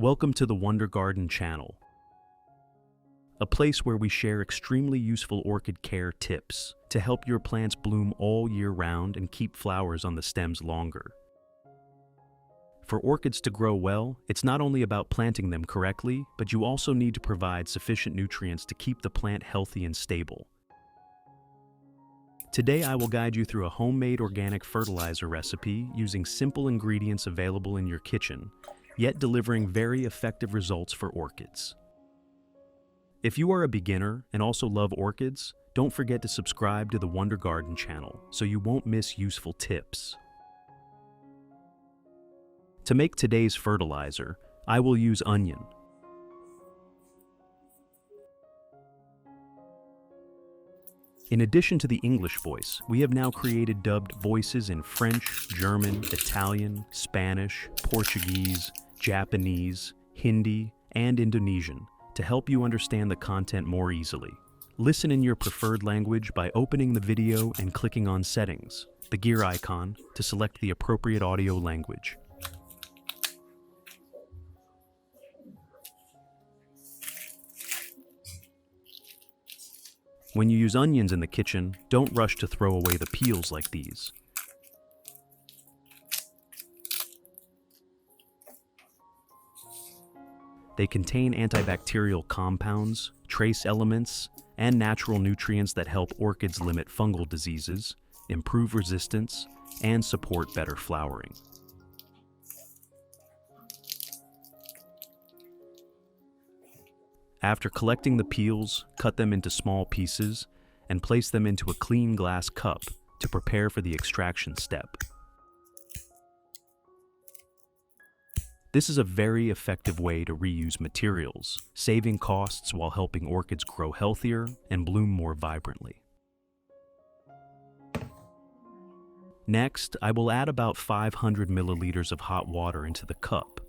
Welcome to the Wonder Garden channel, a place where we share extremely useful orchid care tips to help your plants bloom all year round and keep flowers on the stems longer. For orchids to grow well, it's not only about planting them correctly, but you also need to provide sufficient nutrients to keep the plant healthy and stable. Today I will guide you through a homemade organic fertilizer recipe using simple ingredients available in your kitchen, yet delivering very effective results for orchids. If you are a beginner and also love orchids, don't forget to subscribe to the Wonder Garden channel so you won't miss useful tips. To make today's fertilizer, I will use onion. In addition to the English voice, we have now created dubbed voices in French, German, Italian, Spanish, Portuguese, Japanese, Hindi, and Indonesian to help you understand the content more easily. Listen in your preferred language by opening the video and clicking on Settings, the gear icon, to select the appropriate audio language. When you use onions in the kitchen, don't rush to throw away the peels like these. They contain antibacterial compounds, trace elements, and natural nutrients that help orchids limit fungal diseases, improve resistance, and support better flowering. After collecting the peels, cut them into small pieces and place them into a clean glass cup to prepare for the extraction step. This is a very effective way to reuse materials, saving costs while helping orchids grow healthier and bloom more vibrantly. Next, I will add about 500 milliliters of hot water into the cup.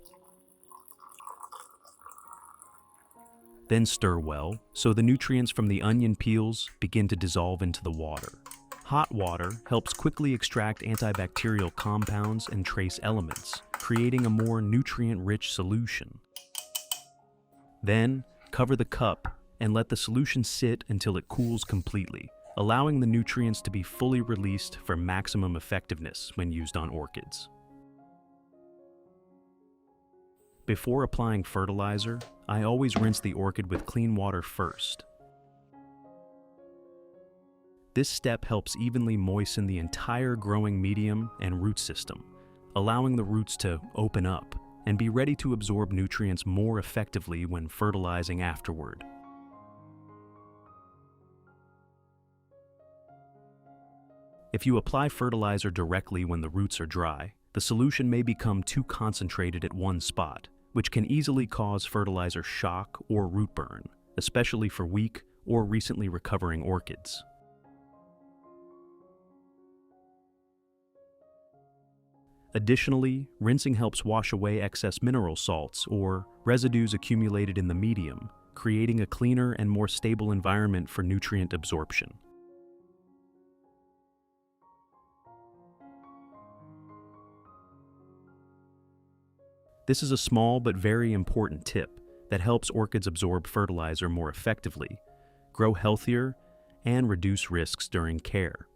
Then stir well, so the nutrients from the onion peels begin to dissolve into the water. Hot water helps quickly extract antibacterial compounds and trace elements, creating a more nutrient-rich solution. Then, cover the cup and let the solution sit until it cools completely, allowing the nutrients to be fully released for maximum effectiveness when used on orchids. Before applying fertilizer, I always rinse the orchid with clean water first. This step helps evenly moisten the entire growing medium and root system, allowing the roots to open up and be ready to absorb nutrients more effectively when fertilizing afterward. If you apply fertilizer directly when the roots are dry, the solution may become too concentrated at one spot, which can easily cause fertilizer shock or root burn, especially for weak or recently recovering orchids. Additionally, rinsing helps wash away excess mineral salts or residues accumulated in the medium, creating a cleaner and more stable environment for nutrient absorption. This is a small but very important tip that helps orchids absorb fertilizer more effectively, grow healthier, and reduce risks during care.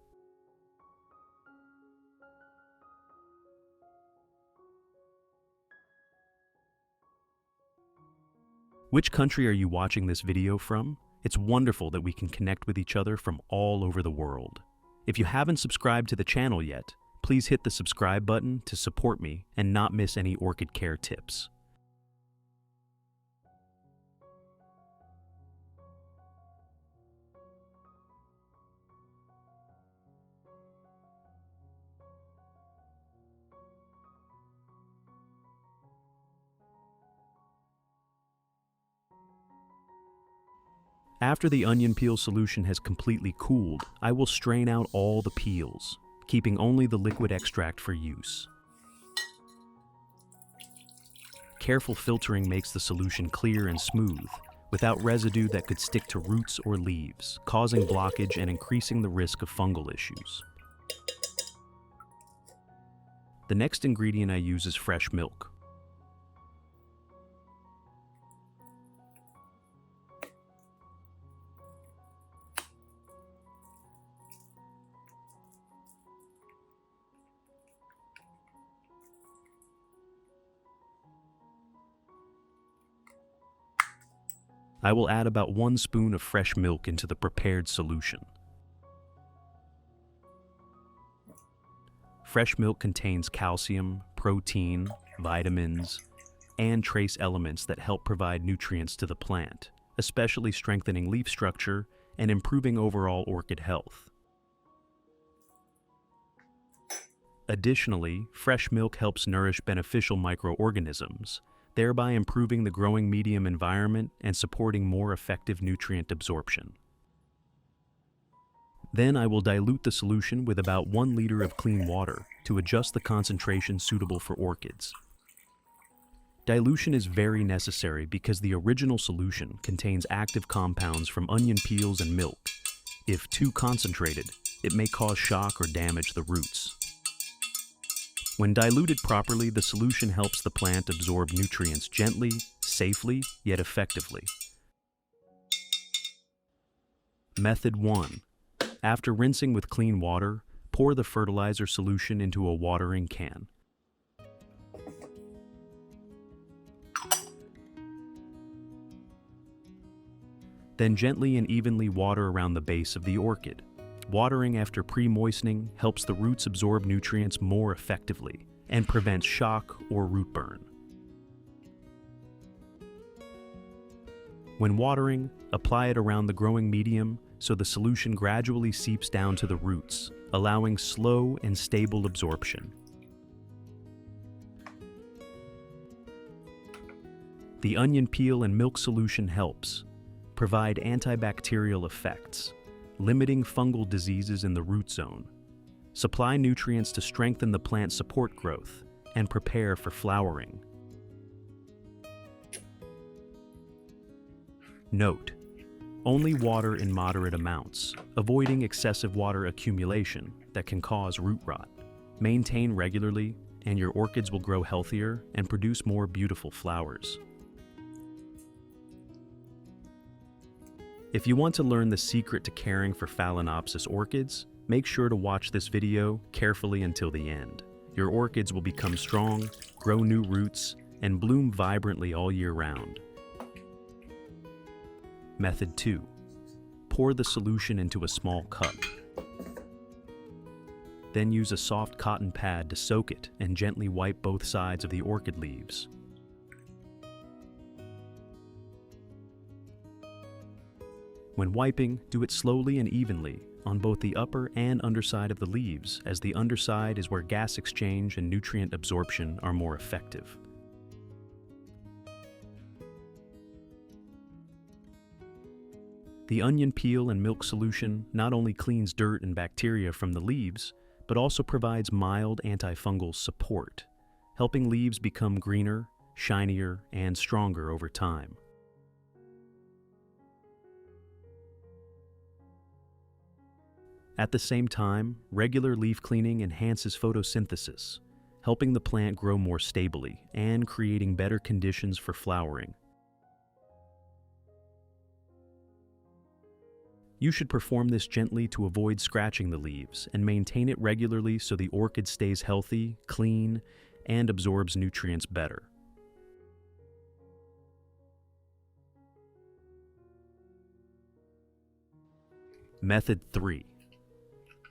Which country are you watching this video from? It's wonderful that we can connect with each other from all over the world. If you haven't subscribed to the channel yet, please hit the subscribe button to support me and not miss any orchid care tips. After the onion peel solution has completely cooled, I will strain out all the peels, keeping only the liquid extract for use. Careful filtering makes the solution clear and smooth, without residue that could stick to roots or leaves, causing blockage and increasing the risk of fungal issues. The next ingredient I use is fresh milk. I will add about 1 spoon of fresh milk into the prepared solution. Fresh milk contains calcium, protein, vitamins, and trace elements that help provide nutrients to the plant, especially strengthening leaf structure and improving overall orchid health. Additionally, fresh milk helps nourish beneficial microorganisms, thereby improving the growing medium environment and supporting more effective nutrient absorption. Then I will dilute the solution with about 1 liter of clean water to adjust the concentration suitable for orchids. Dilution is very necessary because the original solution contains active compounds from onion peels and milk. If too concentrated, it may cause shock or damage the roots. When diluted properly, the solution helps the plant absorb nutrients gently, safely, yet effectively. Method 1. After rinsing with clean water, pour the fertilizer solution into a watering can. Then gently and evenly water around the base of the orchid. Watering after pre-moistening helps the roots absorb nutrients more effectively and prevents shock or root burn. When watering, apply it around the growing medium so the solution gradually seeps down to the roots, allowing slow and stable absorption. The onion peel and milk solution helps provide antibacterial effects, limiting fungal diseases in the root zone, supply nutrients to strengthen the plant's support growth, and prepare for flowering. Note: only water in moderate amounts, avoiding excessive water accumulation that can cause root rot. Maintain regularly, and your orchids will grow healthier and produce more beautiful flowers. If you want to learn the secret to caring for Phalaenopsis orchids, make sure to watch this video carefully until the end. Your orchids will become strong, grow new roots, and bloom vibrantly all year round. Method 2. Pour the solution into a small cup. Then use a soft cotton pad to soak it and gently wipe both sides of the orchid leaves. When wiping, do it slowly and evenly on both the upper and underside of the leaves, as the underside is where gas exchange and nutrient absorption are more effective. The onion peel and milk solution not only cleans dirt and bacteria from the leaves, but also provides mild antifungal support, helping leaves become greener, shinier, and stronger over time. At the same time, regular leaf cleaning enhances photosynthesis, helping the plant grow more stably and creating better conditions for flowering. You should perform this gently to avoid scratching the leaves and maintain it regularly so the orchid stays healthy, clean, and absorbs nutrients better. Method 3.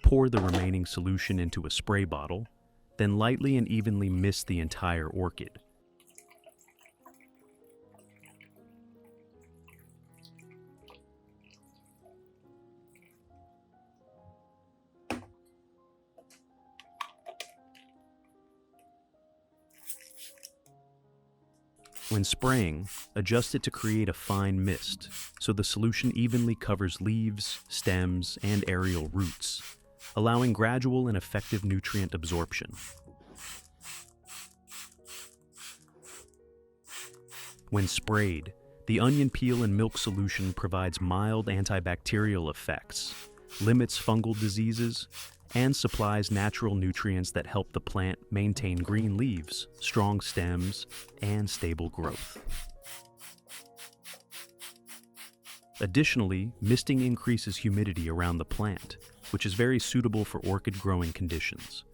Pour the remaining solution into a spray bottle, then lightly and evenly mist the entire orchid. When spraying, adjust it to create a fine mist, so the solution evenly covers leaves, stems, and aerial roots, allowing gradual and effective nutrient absorption. When sprayed, the onion peel and milk solution provides mild antibacterial effects, limits fungal diseases, and supplies natural nutrients that help the plant maintain green leaves, strong stems, and stable growth. Additionally, misting increases humidity around the plant, which is very suitable for orchid growing conditions.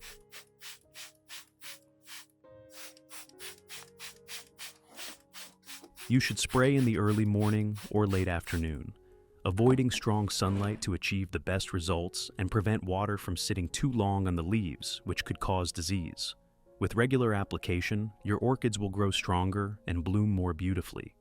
You should spray in the early morning or late afternoon, avoiding strong sunlight to achieve the best results and prevent water from sitting too long on the leaves, which could cause disease. With regular application, your orchids will grow stronger and bloom more beautifully.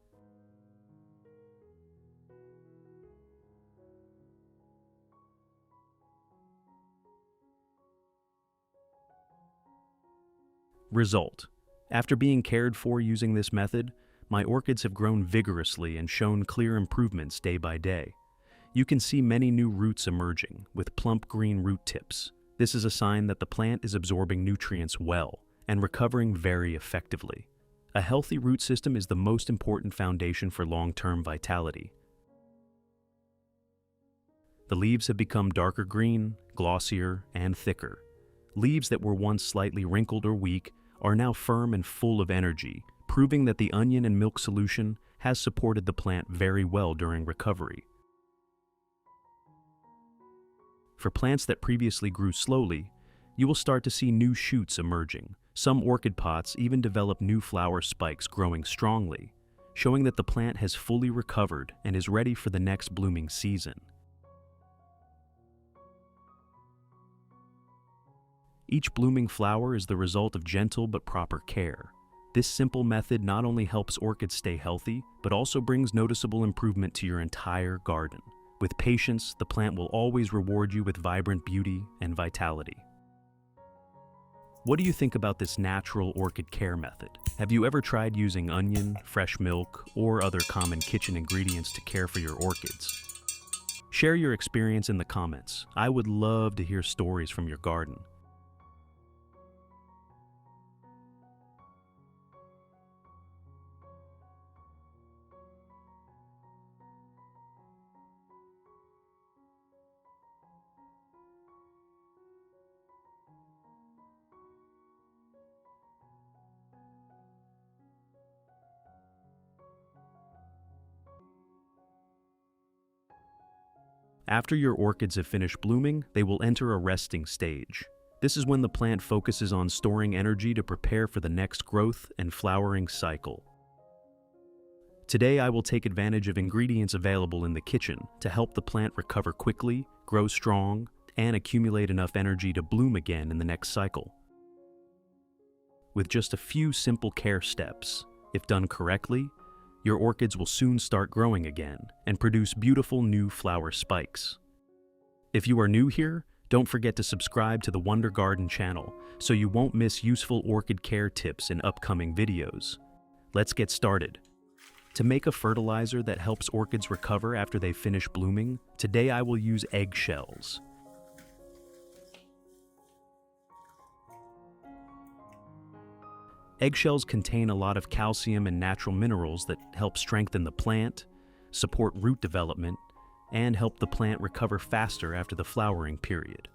Result: after being cared for using this method, my orchids have grown vigorously and shown clear improvements day by day. You can see many new roots emerging, with plump green root tips. This is a sign that the plant is absorbing nutrients well and recovering very effectively. A healthy root system is the most important foundation for long-term vitality. The leaves have become darker green, glossier, and thicker. Leaves that were once slightly wrinkled or weak are now firm and full of energy, proving that the onion and milk solution has supported the plant very well during recovery. For plants that previously grew slowly, you will start to see new shoots emerging. Some orchid pots even develop new flower spikes growing strongly, showing that the plant has fully recovered and is ready for the next blooming season. Each blooming flower is the result of gentle but proper care. This simple method not only helps orchids stay healthy, but also brings noticeable improvement to your entire garden. With patience, the plant will always reward you with vibrant beauty and vitality. What do you think about this natural orchid care method? Have you ever tried using onion, fresh milk, or other common kitchen ingredients to care for your orchids? Share your experience in the comments. I would love to hear stories from your garden. After your orchids have finished blooming, they will enter a resting stage. This is when the plant focuses on storing energy to prepare for the next growth and flowering cycle. Today, I will take advantage of ingredients available in the kitchen to help the plant recover quickly, grow strong, and accumulate enough energy to bloom again in the next cycle. With just a few simple care steps, if done correctly, your orchids will soon start growing again and produce beautiful new flower spikes. If you are new here, don't forget to subscribe to the Wonder Garden channel so you won't miss useful orchid care tips in upcoming videos. Let's get started. To make a fertilizer that helps orchids recover after they finish blooming, today I will use eggshells. Eggshells contain a lot of calcium and natural minerals that help strengthen the plant, support root development, and help the plant recover faster after the flowering period.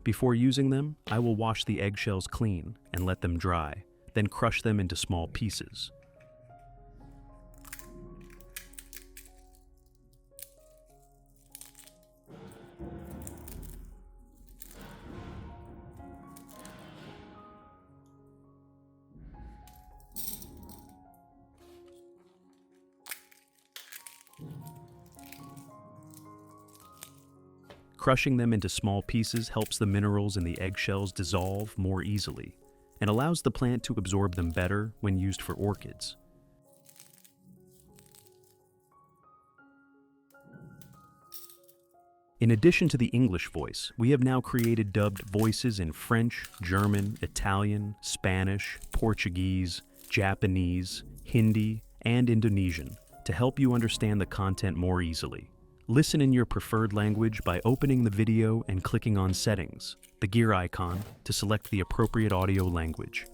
Before using them, I will wash the eggshells clean and let them dry, then crush them into small pieces. Crushing them into small pieces helps the minerals in the eggshells dissolve more easily and allows the plant to absorb them better when used for orchids. In addition to the English voice, we have now created dubbed voices in French, German, Italian, Spanish, Portuguese, Japanese, Hindi, and Indonesian to help you understand the content more easily. Listen in your preferred language by opening the video and clicking on Settings, the gear icon, to select the appropriate audio language.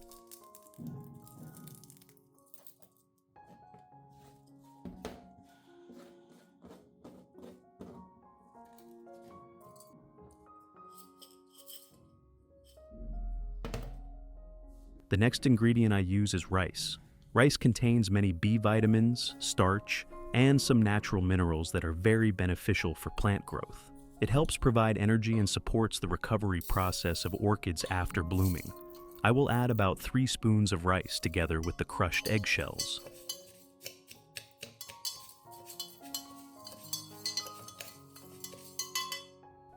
The next ingredient I use is rice. Rice contains many B vitamins, starch, and some natural minerals that are very beneficial for plant growth. It helps provide energy and supports the recovery process of orchids after blooming. I will add about 3 spoons of rice together with the crushed eggshells.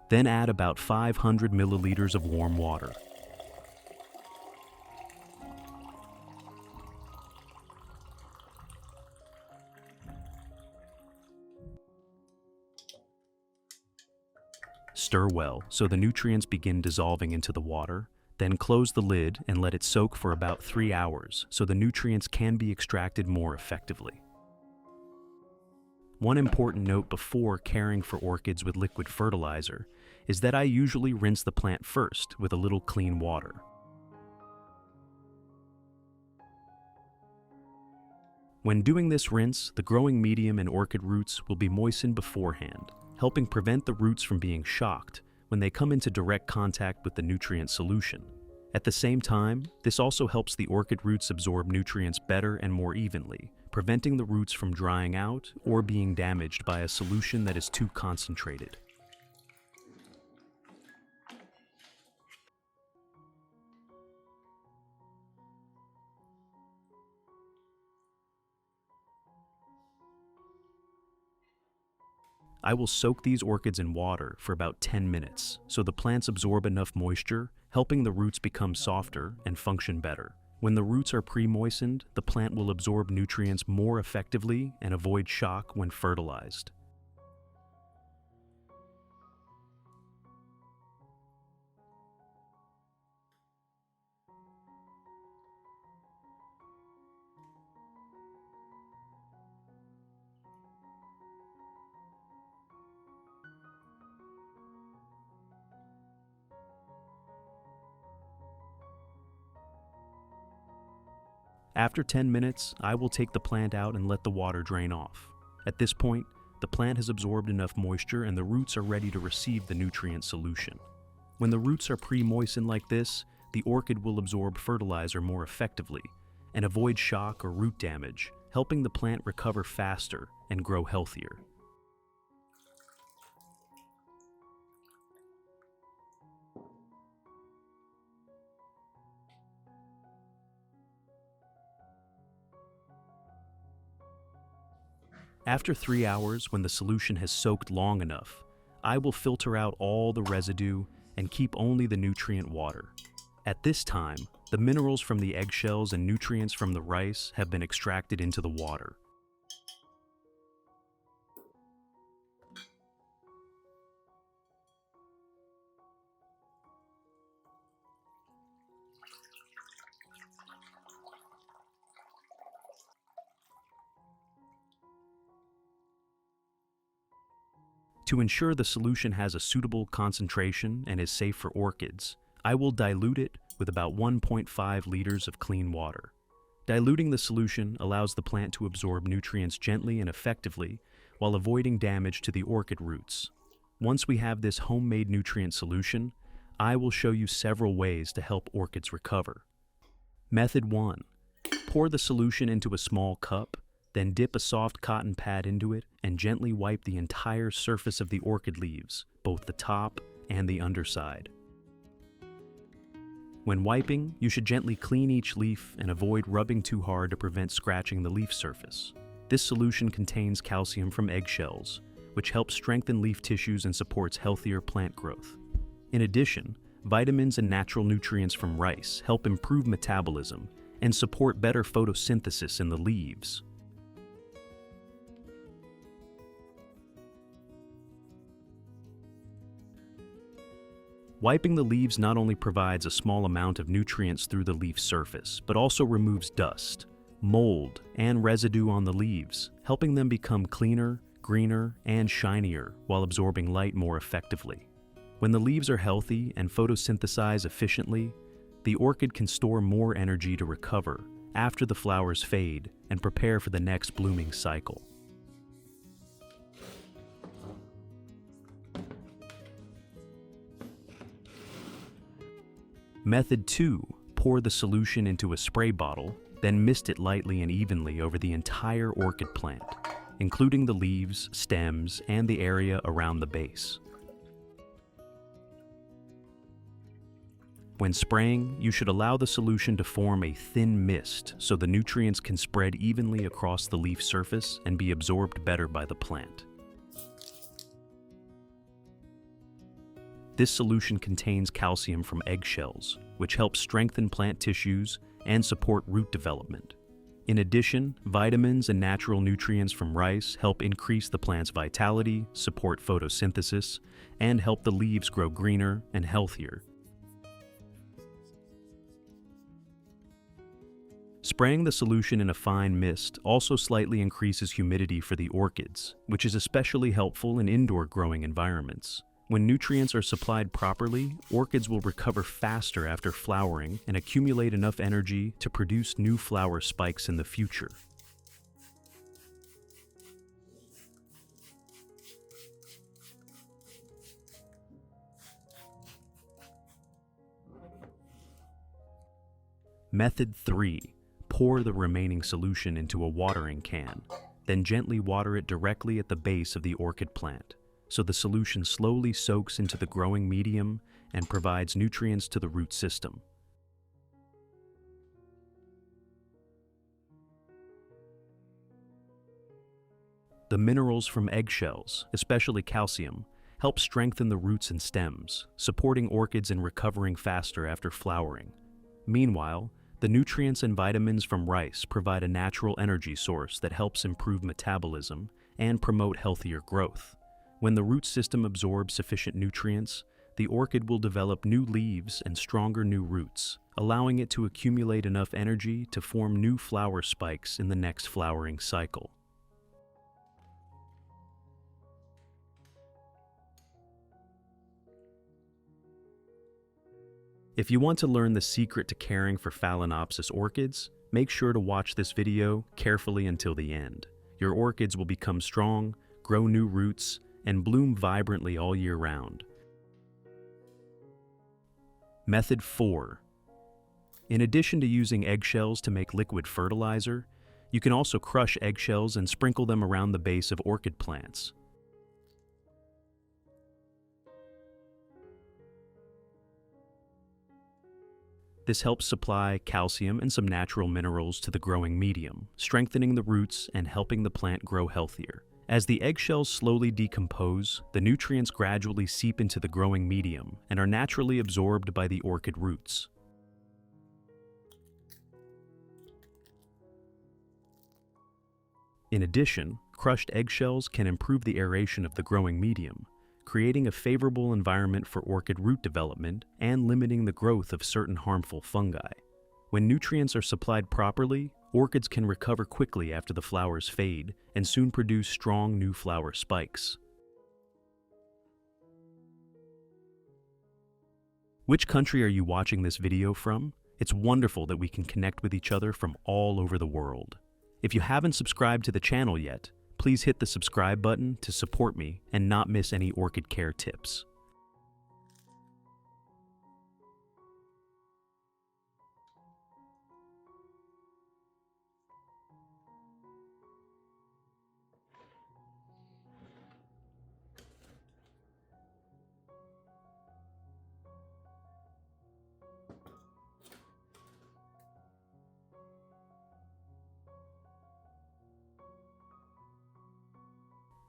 Then add about 500 milliliters of warm water. Stir well so the nutrients begin dissolving into the water. Then close the lid and let it soak for about 3 hours so the nutrients can be extracted more effectively. One important note before caring for orchids with liquid fertilizer is that I usually rinse the plant first with a little clean water. When doing this rinse, the growing medium and orchid roots will be moistened beforehand, helping prevent the roots from being shocked when they come into direct contact with the nutrient solution. At the same time, this also helps the orchid roots absorb nutrients better and more evenly, preventing the roots from drying out or being damaged by a solution that is too concentrated. I will soak these orchids in water for about 10 minutes so the plants absorb enough moisture, helping the roots become softer and function better. When the roots are pre-moistened, the plant will absorb nutrients more effectively and avoid shock when fertilized. After 10 minutes, I will take the plant out and let the water drain off. At this point, the plant has absorbed enough moisture and the roots are ready to receive the nutrient solution. When the roots are pre-moistened like this, the orchid will absorb fertilizer more effectively and avoid shock or root damage, helping the plant recover faster and grow healthier. After 3 hours, when the solution has soaked long enough, I will filter out all the residue and keep only the nutrient water. At this time, the minerals from the eggshells and nutrients from the rice have been extracted into the water. To ensure the solution has a suitable concentration and is safe for orchids, I will dilute it with about 1.5 liters of clean water. Diluting the solution allows the plant to absorb nutrients gently and effectively while avoiding damage to the orchid roots. Once we have this homemade nutrient solution, I will show you several ways to help orchids recover. Method 1. Pour the solution into a small cup. Then dip a soft cotton pad into it and gently wipe the entire surface of the orchid leaves, both the top and the underside. When wiping, you should gently clean each leaf and avoid rubbing too hard to prevent scratching the leaf surface. This solution contains calcium from eggshells, which helps strengthen leaf tissues and supports healthier plant growth. In addition, vitamins and natural nutrients from rice help improve metabolism and support better photosynthesis in the leaves. Wiping the leaves not only provides a small amount of nutrients through the leaf surface, but also removes dust, mold, and residue on the leaves, helping them become cleaner, greener, and shinier while absorbing light more effectively. When the leaves are healthy and photosynthesize efficiently, the orchid can store more energy to recover after the flowers fade and prepare for the next blooming cycle. Method 2. Pour the solution into a spray bottle, then mist it lightly and evenly over the entire orchid plant, including the leaves, stems, and the area around the base. When spraying, you should allow the solution to form a thin mist so the nutrients can spread evenly across the leaf surface and be absorbed better by the plant. This solution contains calcium from eggshells, which helps strengthen plant tissues and support root development. In addition, vitamins and natural nutrients from rice help increase the plant's vitality, support photosynthesis, and help the leaves grow greener and healthier. Spraying the solution in a fine mist also slightly increases humidity for the orchids, which is especially helpful in indoor growing environments. When nutrients are supplied properly, orchids will recover faster after flowering and accumulate enough energy to produce new flower spikes in the future. Method 3. Pour the remaining solution into a watering can, then gently water it directly at the base of the orchid plant, so the solution slowly soaks into the growing medium and provides nutrients to the root system. The minerals from eggshells, especially calcium, help strengthen the roots and stems, supporting orchids in recovering faster after flowering. Meanwhile, the nutrients and vitamins from rice provide a natural energy source that helps improve metabolism and promote healthier growth. When the root system absorbs sufficient nutrients, the orchid will develop new leaves and stronger new roots, allowing it to accumulate enough energy to form new flower spikes in the next flowering cycle. If you want to learn the secret to caring for Phalaenopsis orchids, make sure to watch this video carefully until the end. Your orchids will become strong, grow new roots, and bloom vibrantly all year round. Method 4. In addition to using eggshells to make liquid fertilizer, you can also crush eggshells and sprinkle them around the base of orchid plants. This helps supply calcium and some natural minerals to the growing medium, strengthening the roots and helping the plant grow healthier. As the eggshells slowly decompose, the nutrients gradually seep into the growing medium and are naturally absorbed by the orchid roots. In addition, crushed eggshells can improve the aeration of the growing medium, creating a favorable environment for orchid root development and limiting the growth of certain harmful fungi. When nutrients are supplied properly, orchids can recover quickly after the flowers fade and soon produce strong new flower spikes. Which country are you watching this video from? It's wonderful that we can connect with each other from all over the world. If you haven't subscribed to the channel yet, please hit the subscribe button to support me and not miss any orchid care tips.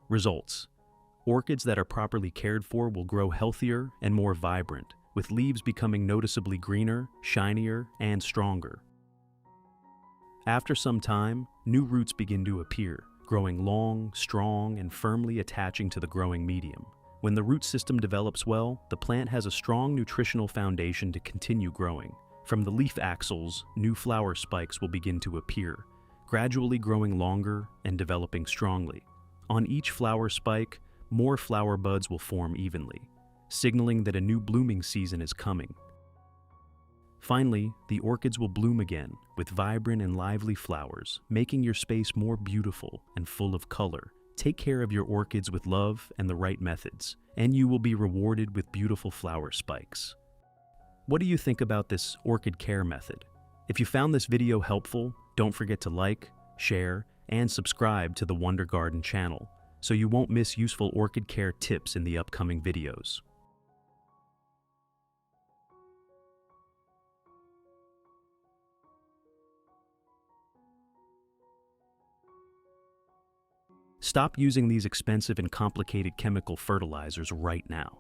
Results. Orchids that are properly cared for will grow healthier and more vibrant, with leaves becoming noticeably greener, shinier, and stronger. After some time, new roots begin to appear, growing long, strong, and firmly attaching to the growing medium. When the root system develops well, the plant has a strong nutritional foundation to continue growing. From the leaf axils, new flower spikes will begin to appear, gradually growing longer and developing strongly. On each flower spike, more flower buds will form evenly, signaling that a new blooming season is coming. Finally, the orchids will bloom again with vibrant and lively flowers, making your space more beautiful and full of color. Take care of your orchids with love and the right methods, and you will be rewarded with beautiful flower spikes. What do you think about this orchid care method? If you found this video helpful, don't forget to like, share, and subscribe to the Wonder Garden channel so you won't miss useful orchid care tips in the upcoming videos. Stop using these expensive and complicated chemical fertilizers right now.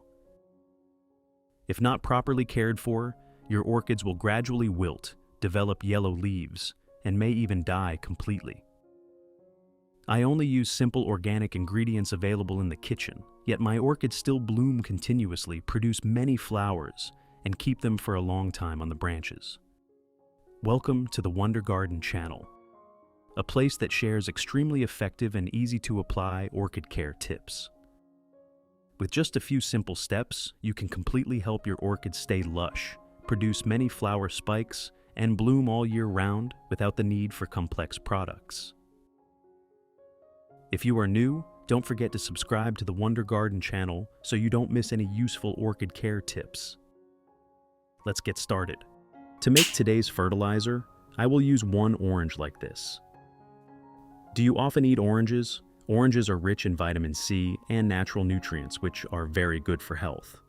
If not properly cared for, your orchids will gradually wilt, develop yellow leaves, and may even die completely. I only use simple organic ingredients available in the kitchen, yet my orchids still bloom continuously, produce many flowers, and keep them for a long time on the branches. Welcome to the Wonder Garden channel, a place that shares extremely effective and easy-to-apply orchid care tips. With just a few simple steps, you can completely help your orchids stay lush, produce many flower spikes, and bloom all year round without the need for complex products. If you are new, don't forget to subscribe to the Wonder Garden channel so you don't miss any useful orchid care tips. Let's get started. To make today's fertilizer, I will use one orange like this. Do you often eat oranges? Oranges are rich in vitamin C and natural nutrients, which are very good for health.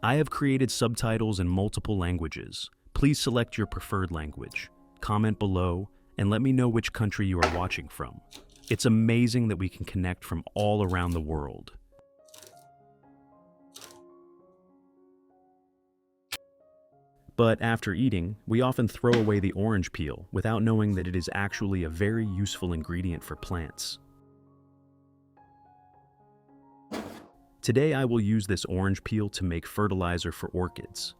I have created subtitles in multiple languages. Please select your preferred language. Comment below and let me know which country you are watching from. It's amazing that we can connect from all around the world. But after eating, we often throw away the orange peel without knowing that it is actually a very useful ingredient for plants. Today I will use this orange peel to make fertilizer for orchids.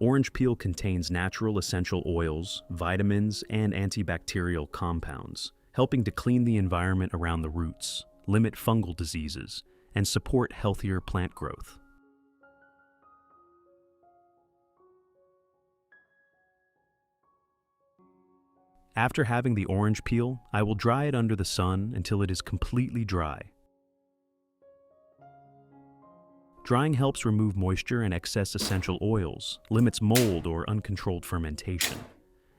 Orange peel contains natural essential oils, vitamins, and antibacterial compounds, helping to clean the environment around the roots, limit fungal diseases, and support healthier plant growth. After having the orange peel, I will dry it under the sun until it is completely dry. Drying helps remove moisture and excess essential oils, limits mold or uncontrolled fermentation,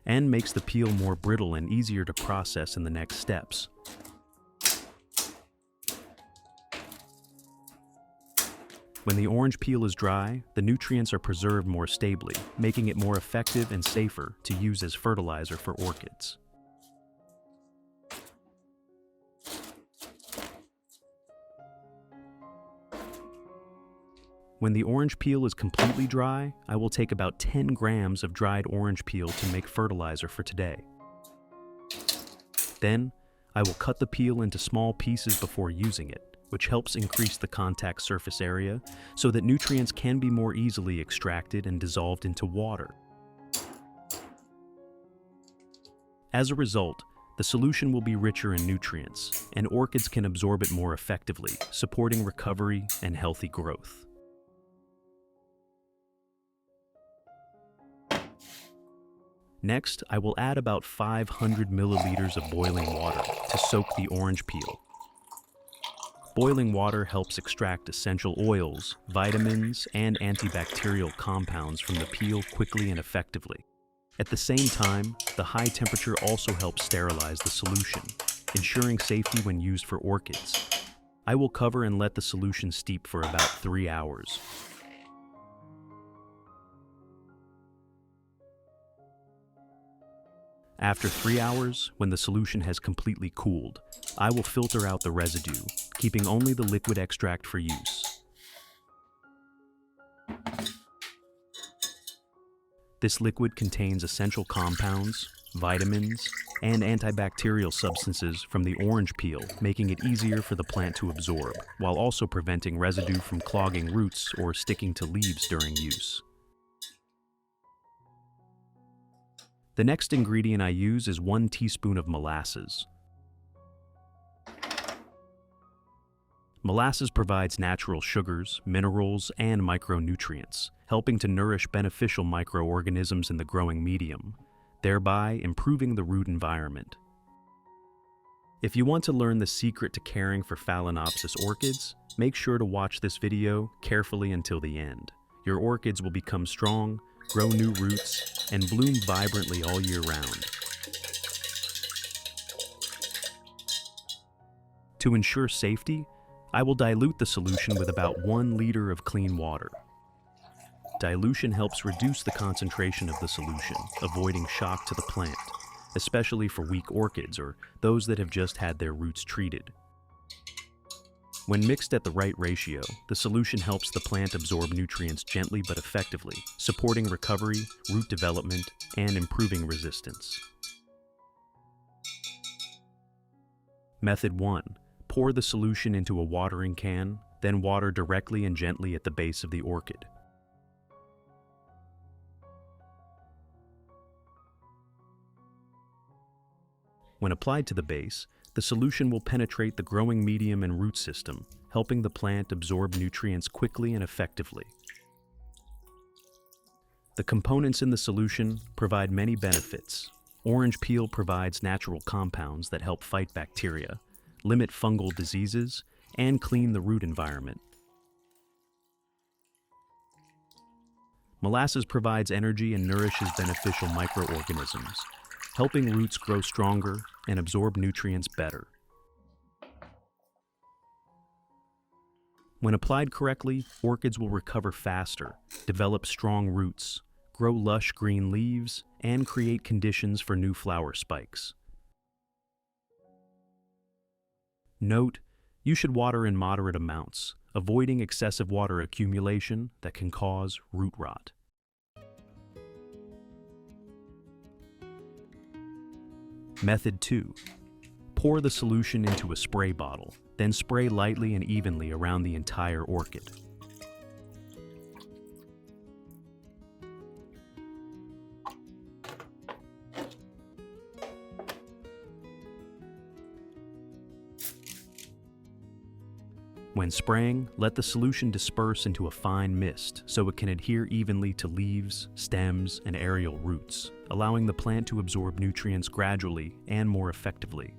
and makes the peel more brittle and easier to process in the next steps. When the orange peel is dry, the nutrients are preserved more stably, making it more effective and safer to use as fertilizer for orchids. When the orange peel is completely dry, I will take about 10 grams of dried orange peel to make fertilizer for today. Then, I will cut the peel into small pieces before using it, which helps increase the contact surface area so that nutrients can be more easily extracted and dissolved into water. As a result, the solution will be richer in nutrients, and orchids can absorb it more effectively, supporting recovery and healthy growth. Next, I will add about 500 milliliters of boiling water to soak the orange peel. Boiling water helps extract essential oils, vitamins, and antibacterial compounds from the peel quickly and effectively. At the same time, the high temperature also helps sterilize the solution, ensuring safety when used for orchids. I will cover and let the solution steep for about 3 hours. After 3 hours, when the solution has completely cooled, I will filter out the residue, keeping only the liquid extract for use. This liquid contains essential compounds, vitamins, and antibacterial substances from the orange peel, making it easier for the plant to absorb, while also preventing residue from clogging roots or sticking to leaves during use. The next ingredient I use is 1 teaspoon of molasses. Molasses provides natural sugars, minerals, and micronutrients, helping to nourish beneficial microorganisms in the growing medium, thereby improving the root environment. If you want to learn the secret to caring for Phalaenopsis orchids, make sure to watch this video carefully until the end. Your orchids will become strong, grow new roots, and bloom vibrantly all year round. To ensure safety, I will dilute the solution with about 1 liter of clean water. Dilution helps reduce the concentration of the solution, avoiding shock to the plant, especially for weak orchids or those that have just had their roots treated. When mixed at the right ratio, the solution helps the plant absorb nutrients gently but effectively, supporting recovery, root development, and improving resistance. Method 1. Pour the solution into a watering can, then water directly and gently at the base of the orchid. When applied to the base, the solution will penetrate the growing medium and root system, helping the plant absorb nutrients quickly and effectively. The components in the solution provide many benefits. Orange peel provides natural compounds that help fight bacteria, limit fungal diseases, and clean the root environment. Molasses provides energy and nourishes beneficial microorganisms, helping roots grow stronger and absorb nutrients better. When applied correctly, orchids will recover faster, develop strong roots, grow lush green leaves, and create conditions for new flower spikes. Note: you should water in moderate amounts, avoiding excessive water accumulation that can cause root rot. Method 2. Pour the solution into a spray bottle, then spray lightly and evenly around the entire orchid. When spraying, let the solution disperse into a fine mist so it can adhere evenly to leaves, stems, and aerial roots, allowing the plant to absorb nutrients gradually and more effectively.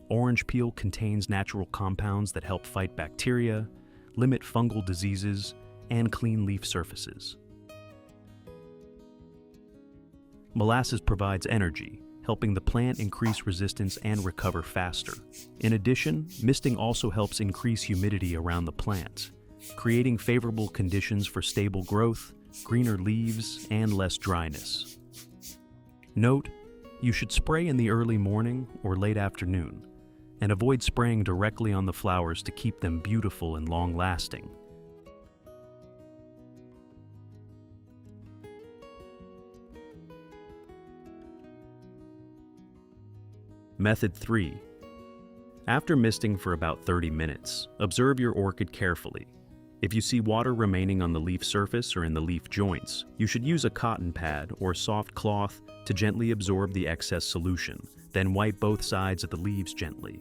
Orange peel contains natural compounds that help fight bacteria, limit fungal diseases, and clean leaf surfaces. Molasses provides energy, helping the plant increase resistance and recover faster. In addition, misting also helps increase humidity around the plant, creating favorable conditions for stable growth, greener leaves, and less dryness. Note: you should spray in the early morning or late afternoon, and avoid spraying directly on the flowers to keep them beautiful and long-lasting. Method 3. After misting for about 30 minutes, observe your orchid carefully. If you see water remaining on the leaf surface or in the leaf joints, you should use a cotton pad or soft cloth to gently absorb the excess solution, then wipe both sides of the leaves gently.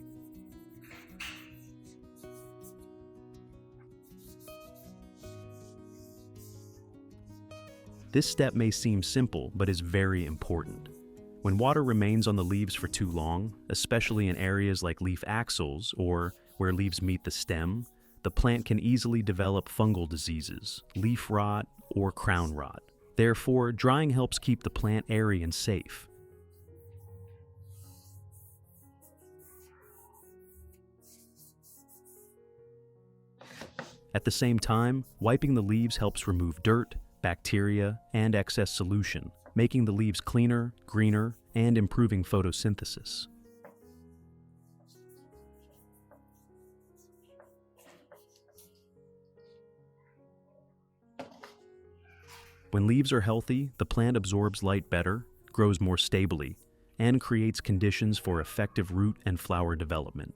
This step may seem simple, but is very important. When water remains on the leaves for too long, especially in areas like leaf axils or where leaves meet the stem, the plant can easily develop fungal diseases, leaf rot, or crown rot. Therefore, drying helps keep the plant airy and safe. At the same time, wiping the leaves helps remove dirt, bacteria, and excess solution, making the leaves cleaner, greener, and improving photosynthesis. When leaves are healthy, the plant absorbs light better, grows more stably, and creates conditions for effective root and flower development.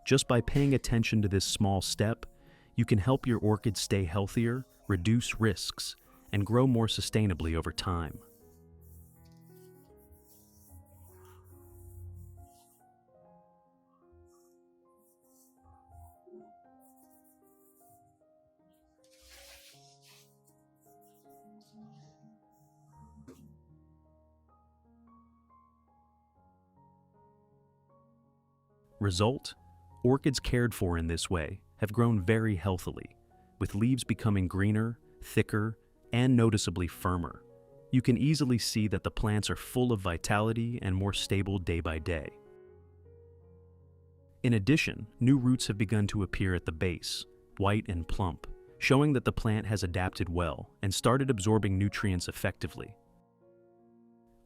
Just by paying attention to this small step, you can help your orchid stay healthier, reduce risks, and grow more sustainably over time. Result: orchids cared for in this way have grown very healthily, with leaves becoming greener, thicker, and noticeably firmer. You can easily see that the plants are full of vitality and more stable day by day. In addition, new roots have begun to appear at the base, white and plump, showing that the plant has adapted well and started absorbing nutrients effectively.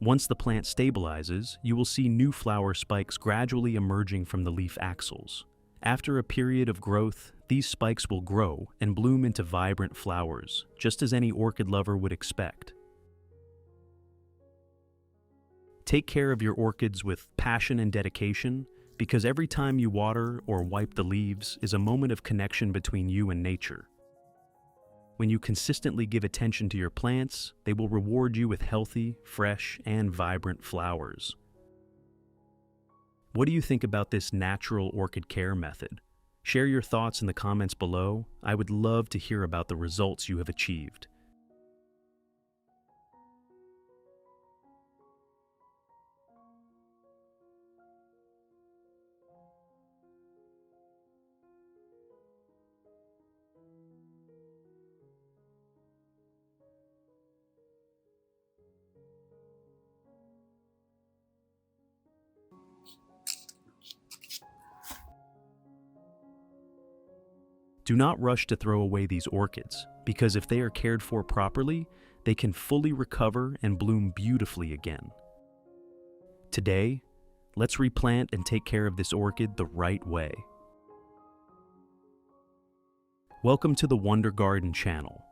Once the plant stabilizes, you will see new flower spikes gradually emerging from the leaf axils. After a period of growth, these spikes will grow and bloom into vibrant flowers, just as any orchid lover would expect. Take care of your orchids with passion and dedication, because every time you water or wipe the leaves is a moment of connection between you and nature. When you consistently give attention to your plants, they will reward you with healthy, fresh, and vibrant flowers. What do you think about this natural orchid care method? Share your thoughts in the comments below. I would love to hear about the results you have achieved. Do not rush to throw away these orchids, because if they are cared for properly, they can fully recover and bloom beautifully again. Today, let's replant and take care of this orchid the right way. Welcome to the Wonder Garden channel,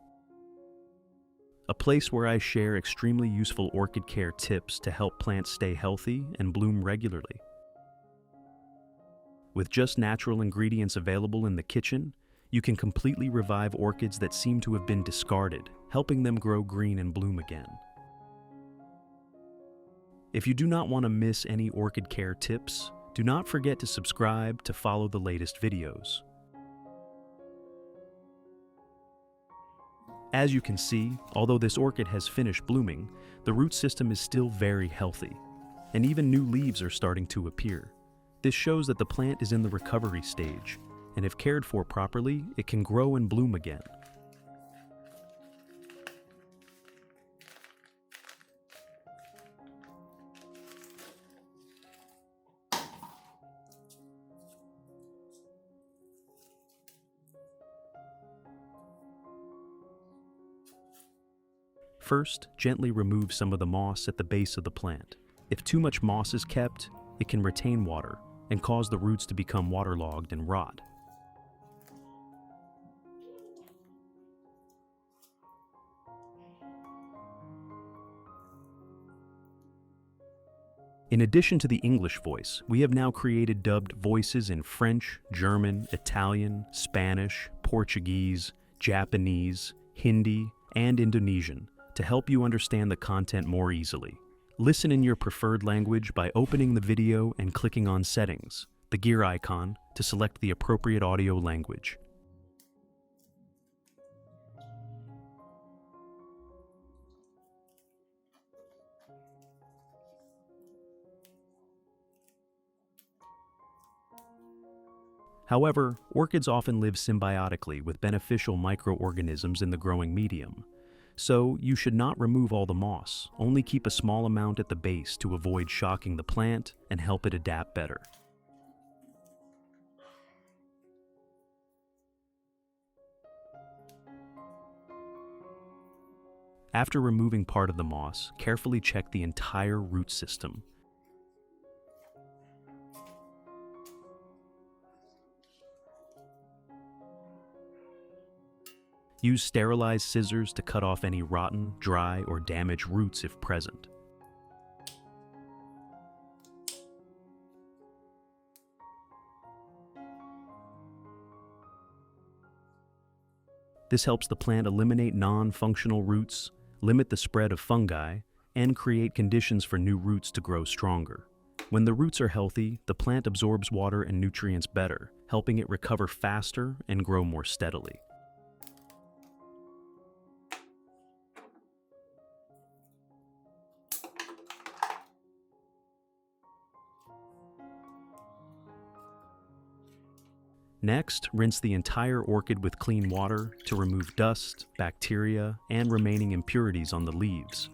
a place where I share extremely useful orchid care tips to help plants stay healthy and bloom regularly. With just natural ingredients available in the kitchen, you can completely revive orchids that seem to have been discarded, helping them grow green and bloom again. If you do not want to miss any orchid care tips, do not forget to subscribe to follow the latest videos. As you can see, although this orchid has finished blooming, the root system is still very healthy, and even new leaves are starting to appear. This shows that the plant is in the recovery stage, and if cared for properly, it can grow and bloom again. First, gently remove some of the moss at the base of the plant. If too much moss is kept, it can retain water and cause the roots to become waterlogged and rot. In addition to the English voice, we have now created dubbed voices in French, German, Italian, Spanish, Portuguese, Japanese, Hindi, and Indonesian to help you understand the content more easily. Listen in your preferred language by opening the video and clicking on Settings, the gear icon, to select the appropriate audio language. However, orchids often live symbiotically with beneficial microorganisms in the growing medium. So, you should not remove all the moss, only keep a small amount at the base to avoid shocking the plant and help it adapt better. After removing part of the moss, carefully check the entire root system. Use sterilized scissors to cut off any rotten, dry, or damaged roots if present. This helps the plant eliminate non-functional roots, limit the spread of fungi, and create conditions for new roots to grow stronger. When the roots are healthy, the plant absorbs water and nutrients better, helping it recover faster and grow more steadily. Next, rinse the entire orchid with clean water to remove dust, bacteria, and remaining impurities on the leaves.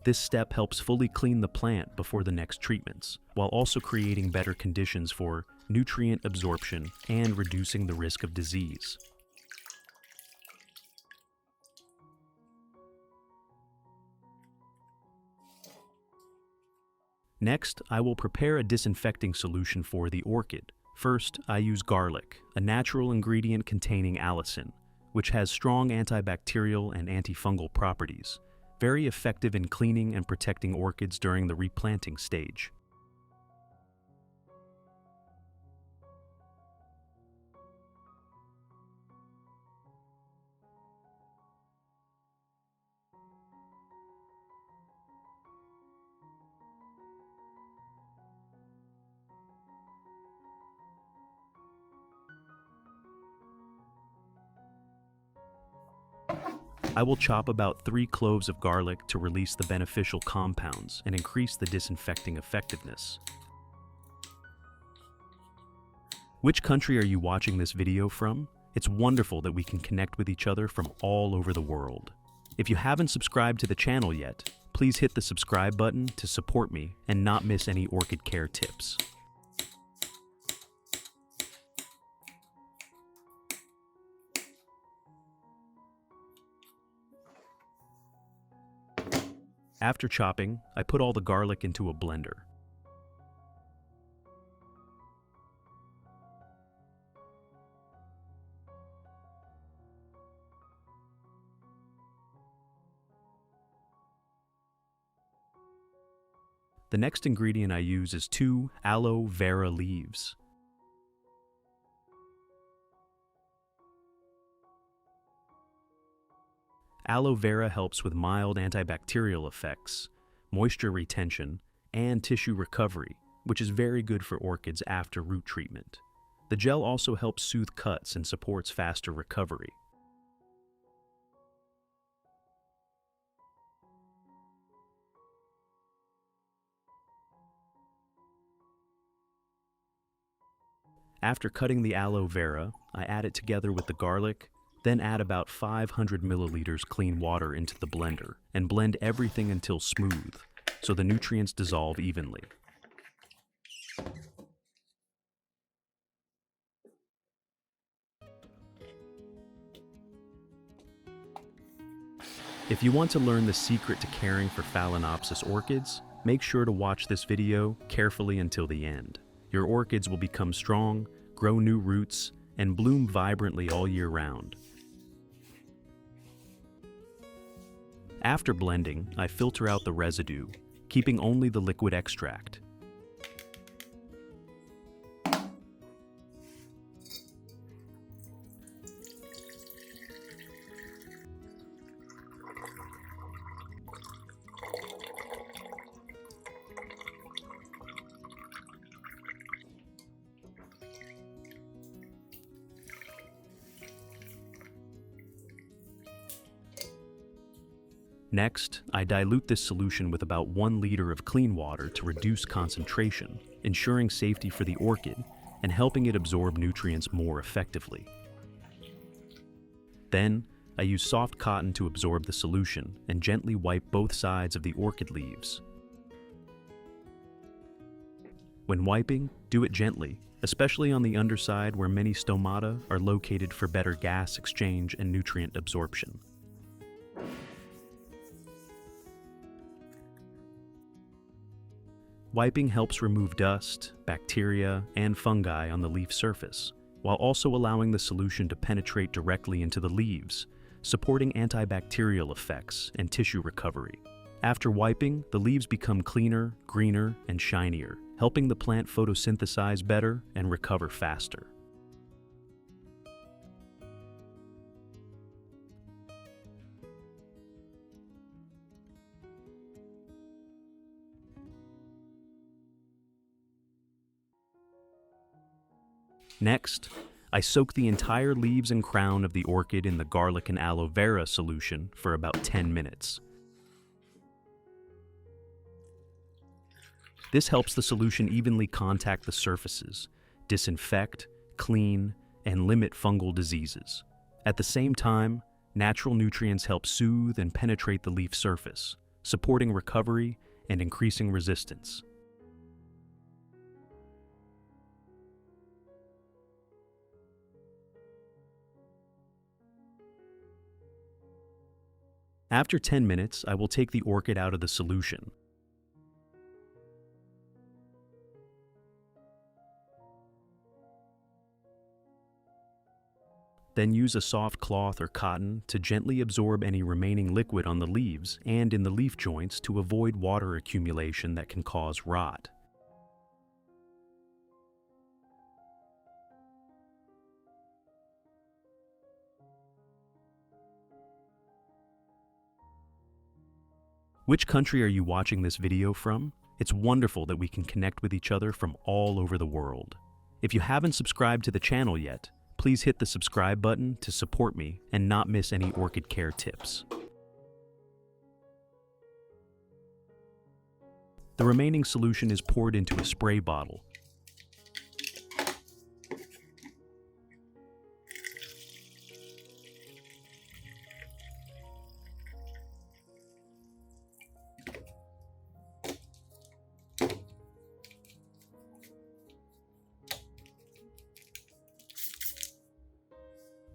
This step helps fully clean the plant before the next treatments, while also creating better conditions for nutrient absorption and reducing the risk of disease. Next, I will prepare a disinfecting solution for the orchid. First, I use garlic, a natural ingredient containing allicin, which has strong antibacterial and antifungal properties, very effective in cleaning and protecting orchids during the replanting stage. I will chop about 3 cloves of garlic to release the beneficial compounds and increase the disinfecting effectiveness. Which country are you watching this video from? It's wonderful that we can connect with each other from all over the world. If you haven't subscribed to the channel yet, please hit the subscribe button to support me and not miss any orchid care tips. After chopping, I put all the garlic into a blender. The next ingredient I use is 2 aloe vera leaves. Aloe vera helps with mild antibacterial effects, moisture retention, and tissue recovery, which is very good for orchids after root treatment. The gel also helps soothe cuts and supports faster recovery. After cutting the aloe vera, I add it together with the garlic, then add about 500 milliliters clean water into the blender and blend everything until smooth, so the nutrients dissolve evenly. If you want to learn the secret to caring for Phalaenopsis orchids, make sure to watch this video carefully until the end. Your orchids will become strong, grow new roots, and bloom vibrantly all year round. After blending, I filter out the residue, keeping only the liquid extract. Next, I dilute this solution with about 1 liter of clean water to reduce concentration, ensuring safety for the orchid and helping it absorb nutrients more effectively. Then, I use soft cotton to absorb the solution and gently wipe both sides of the orchid leaves. When wiping, do it gently, especially on the underside where many stomata are located for better gas exchange and nutrient absorption. Wiping helps remove dust, bacteria, and fungi on the leaf surface, while also allowing the solution to penetrate directly into the leaves, supporting antibacterial effects and tissue recovery. After wiping, the leaves become cleaner, greener, and shinier, helping the plant photosynthesize better and recover faster. Next, I soak the entire leaves and crown of the orchid in the garlic and aloe vera solution for about 10 minutes. This helps the solution evenly contact the surfaces, disinfect, clean, and limit fungal diseases. At the same time, natural nutrients help soothe and penetrate the leaf surface, supporting recovery and increasing resistance. After 10 minutes, I will take the orchid out of the solution. Then use a soft cloth or cotton to gently absorb any remaining liquid on the leaves and in the leaf joints to avoid water accumulation that can cause rot. Which country are you watching this video from? It's wonderful that we can connect with each other from all over the world. If you haven't subscribed to the channel yet, please hit the subscribe button to support me and not miss any orchid care tips. The remaining solution is poured into a spray bottle.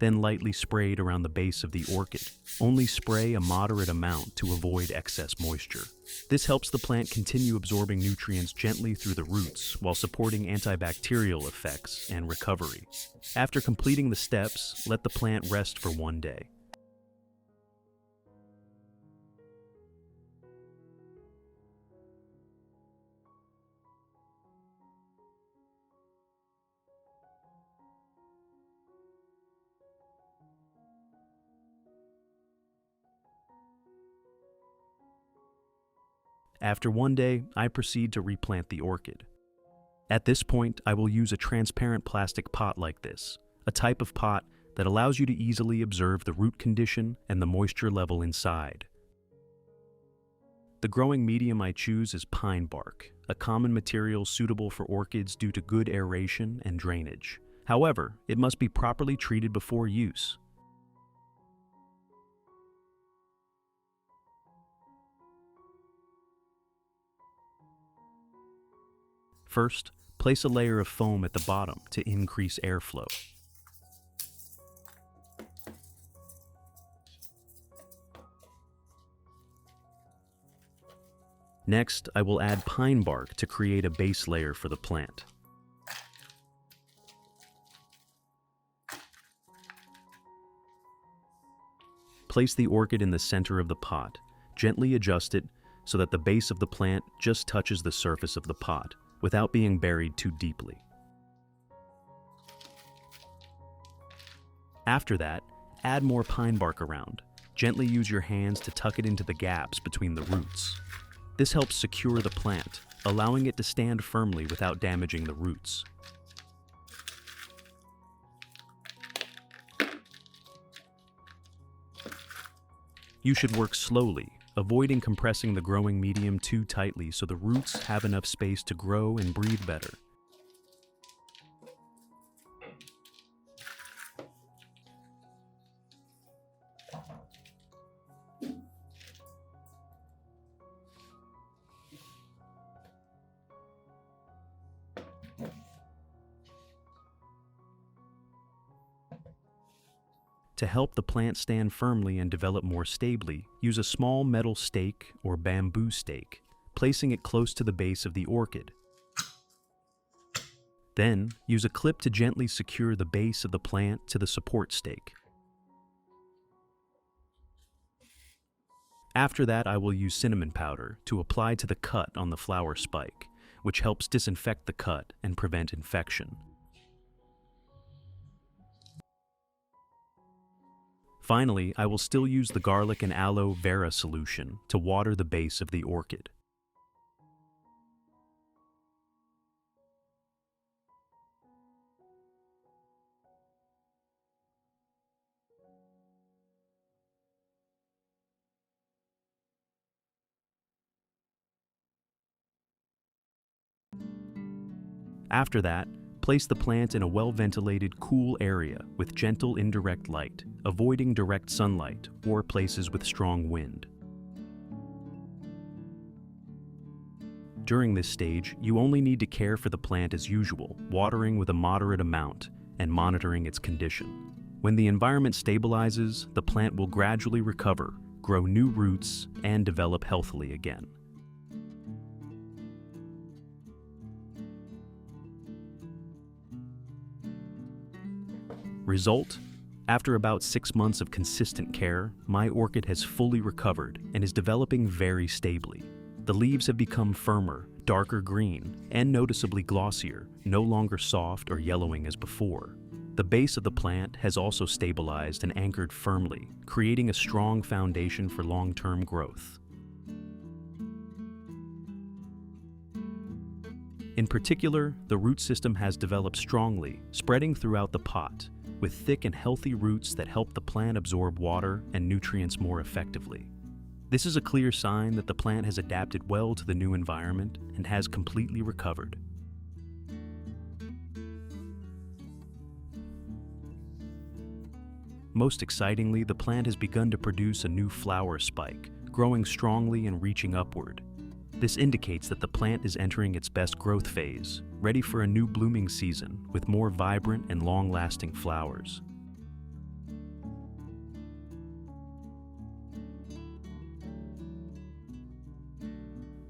Then lightly sprayed around the base of the orchid. Only spray a moderate amount to avoid excess moisture. This helps the plant continue absorbing nutrients gently through the roots while supporting antibacterial effects and recovery. After completing the steps, let the plant rest for 1 day. After 1 day, I proceed to replant the orchid. At this point, I will use a transparent plastic pot like this, a type of pot that allows you to easily observe the root condition and the moisture level inside. The growing medium I choose is pine bark, a common material suitable for orchids due to good aeration and drainage. However, it must be properly treated before use. First, place a layer of foam at the bottom to increase airflow. Next, I will add pine bark to create a base layer for the plant. Place the orchid in the center of the pot. Gently adjust it so that the base of the plant just touches the surface of the pot, without being buried too deeply. After that, add more pine bark around. Gently use your hands to tuck it into the gaps between the roots. This helps secure the plant, allowing it to stand firmly without damaging the roots. You should work slowly, avoiding compressing the growing medium too tightly so the roots have enough space to grow and breathe better. To help the plant stand firmly and develop more stably, use a small metal stake or bamboo stake, placing it close to the base of the orchid. Then, use a clip to gently secure the base of the plant to the support stake. After that, I will use cinnamon powder to apply to the cut on the flower spike, which helps disinfect the cut and prevent infection. Finally, I will still use the garlic and aloe vera solution to water the base of the orchid. After that, place the plant in a well-ventilated, cool area with gentle indirect light, avoiding direct sunlight or places with strong wind. During this stage, you only need to care for the plant as usual, watering with a moderate amount and monitoring its condition. When the environment stabilizes, the plant will gradually recover, grow new roots, and develop healthily again. Result? After about 6 months of consistent care, my orchid has fully recovered and is developing very stably. The leaves have become firmer, darker green, and noticeably glossier, no longer soft or yellowing as before. The base of the plant has also stabilized and anchored firmly, creating a strong foundation for long-term growth. In particular, the root system has developed strongly, spreading throughout the pot, with thick and healthy roots that help the plant absorb water and nutrients more effectively. This is a clear sign that the plant has adapted well to the new environment and has completely recovered. Most excitingly, the plant has begun to produce a new flower spike, growing strongly and reaching upward. This indicates that the plant is entering its best growth phase, ready for a new blooming season with more vibrant and long-lasting flowers.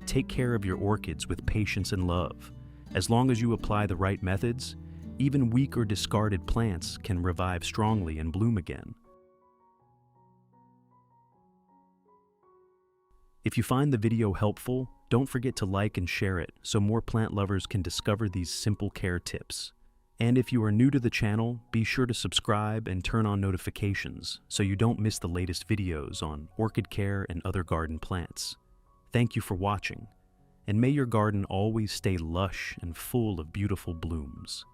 Take care of your orchids with patience and love. As long as you apply the right methods, even weak or discarded plants can revive strongly and bloom again. If you find the video helpful, don't forget to like and share it so more plant lovers can discover these simple care tips. And if you are new to the channel, be sure to subscribe and turn on notifications so you don't miss the latest videos on orchid care and other garden plants. Thank you for watching, and may your garden always stay lush and full of beautiful blooms.